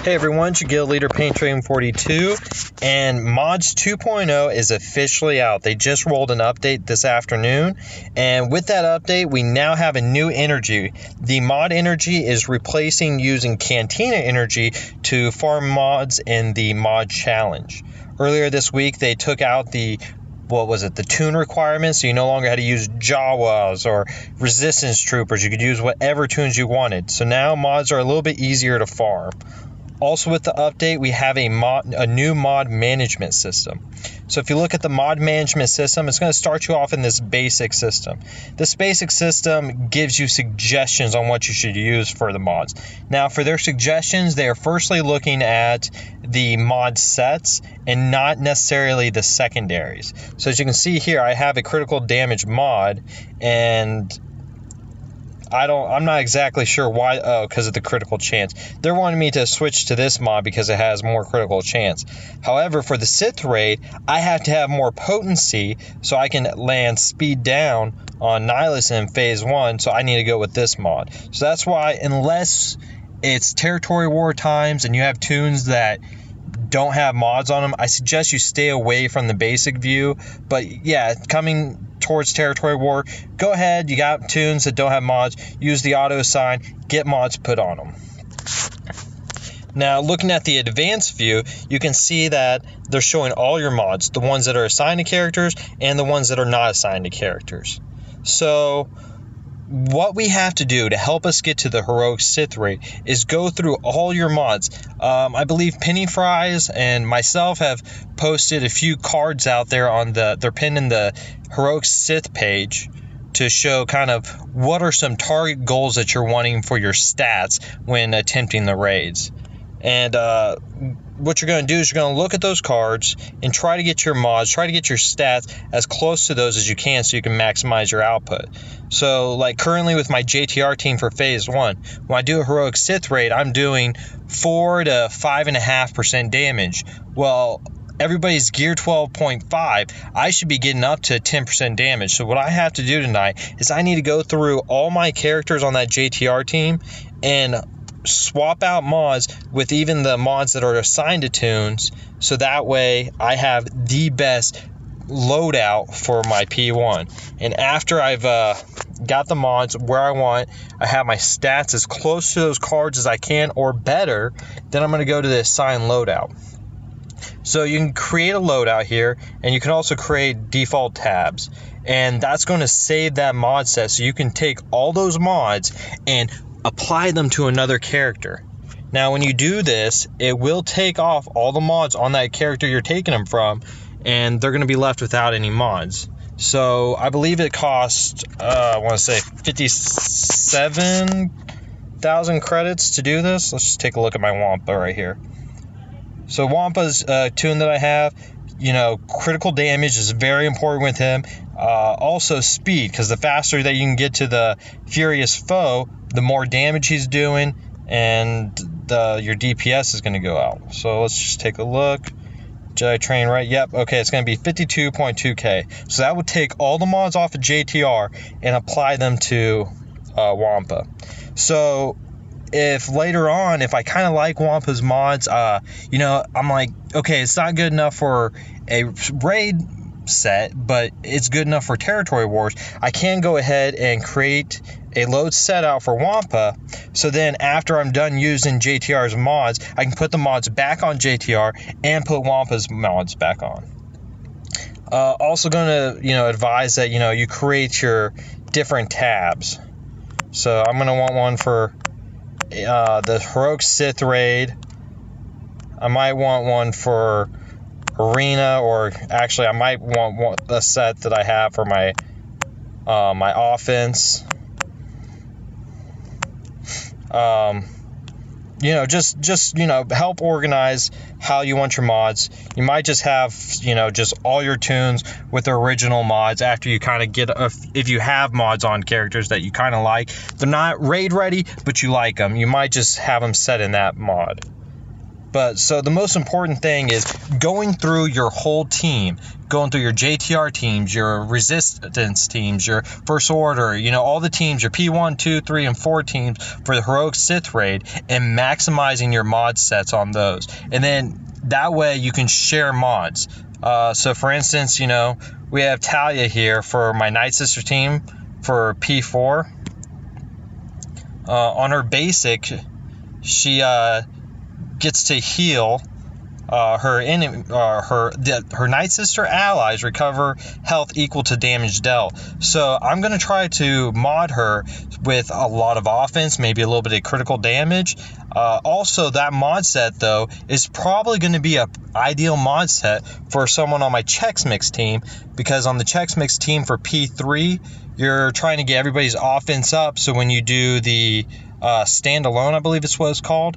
Hey everyone, it's your Guild Leader Paint Train 42, and Mods 2.0 is officially out. They just rolled an update this afternoon, and with that update, we now have a new energy. The mod energy is replacing using Cantina energy to farm mods in the mod challenge. Earlier this week, they took out the tune requirements, so you no longer had to use Jawas or resistance troopers. You could use whatever tunes you wanted. So now mods are a little bit easier to farm. Also with the update, we have a new mod management system. So if you look at the mod management system, it's going to start you off in this basic system. This basic system gives you suggestions on what you should use for the mods. Now for their suggestions, they are firstly looking at the mod sets and not necessarily the secondaries. So as you can see here, I have a critical damage mod, and I'm not exactly sure why. Oh, because of the critical chance. They're wanting me to switch to this mod because it has more critical chance. However, for the Sith raid, I have to have more potency so I can land speed down on Nihilus in phase 1, so I need to go with this mod. So that's why, unless it's territory war times and you have tunes that don't have mods on them, I suggest you stay away from the basic view. But yeah, coming towards territory war, go ahead, you got tunes that don't have mods, use the auto assign, get mods put on them. Now looking at the advanced view, you can see that they're showing all your mods, the ones that are assigned to characters and the ones that are not assigned to characters. So what we have to do to help us get to the heroic Sith raid is go through all your mods. I believe Penny Fries and myself have posted a few cards out there on they're pinned in the heroic Sith page to show kind of what are some target goals that you're wanting for your stats when attempting the raids. And what you're going to do is you're going to look at those cards and try to get your mods, try to get your stats as close to those as you can so you can maximize your output. So like currently with my JTR team for phase 1, when I do a heroic Sith raid, I'm doing 4 to 5.5% damage. Well, everybody's gear 12.5, I should be getting up to 10% damage. So what I have to do tonight is I need to go through all my characters on that JTR team and swap out mods with even the mods that are assigned to tunes, so that way I have the best loadout for my P1. And after I've got the mods where I want, I have my stats as close to those cards as I can or better, then I'm going to go to the assigned loadout. So you can create a loadout here, and you can also create default tabs, and that's going to save that mod set, so you can take all those mods and apply them to another character. Now when you do this, it will take off all the mods on that character you're taking them from, and they're going to be left without any mods. So I believe it cost I want to say 57,000 credits to do this. Let's just take a look at my Wampa right here. So Wampa's tune that I have, critical damage is very important with him. Also speed, because the faster that you can get to the furious foe, the more damage he's doing, and your DPS is going to go out. So let's just take a look. Jedi train, right? Yep. Okay, it's going to be 52.2k. So that would take all the mods off of JTR and apply them to Wampa. So if later on, if I kind of like Wampa's mods, I'm like, okay, it's not good enough for a raid set, but it's good enough for territory wars, I can go ahead and create a load set out for Wampa. So then after I'm done using JTR's mods, I can put the mods back on JTR and put Wampa's mods back on. Also going to advise that you create your different tabs. So I'm going to want one for the heroic Sith raid. I might want one for arena, or actually I might want the set that I have for my my offense. Just help organize how you want your mods. You might just have just all your tunes with the original mods after you kind of get if you have mods on characters that you kind of like. They're not raid ready, but you like them, you might just have them set in that mod. But so the most important thing is going through your whole team, going through your JTR teams, your resistance teams, your first order, all the teams, your P1, 2, 3, and 4 teams for the heroic Sith raid, and maximizing your mod sets on those. And then that way you can share mods. So for instance, we have Talia here for my Night Sister team for P4. On her basic, she gets to heal her Night Sister allies recover health equal to damage dealt. So I'm going to try to mod her with a lot of offense, maybe a little bit of critical damage. Also, that mod set, though, is probably going to be an ideal mod set for someone on my Chex Mix team, because on the Chex Mix team for P3, you're trying to get everybody's offense up, so when you do the standalone, I believe it's what it's called,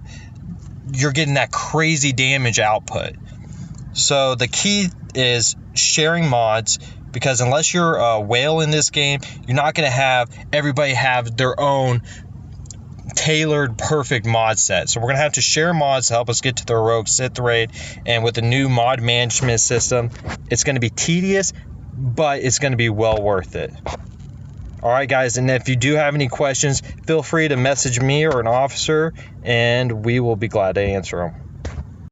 you're getting that crazy damage output. So the key is sharing mods, because unless you're a whale in this game, you're not going to have everybody have their own tailored perfect mod set. So we're going to have to share mods to help us get to the heroic Sith raid, and with the new mod management system, it's going to be tedious, but it's going to be well worth it. Alright guys, and if you do have any questions, feel free to message me or an officer, and we will be glad to answer them.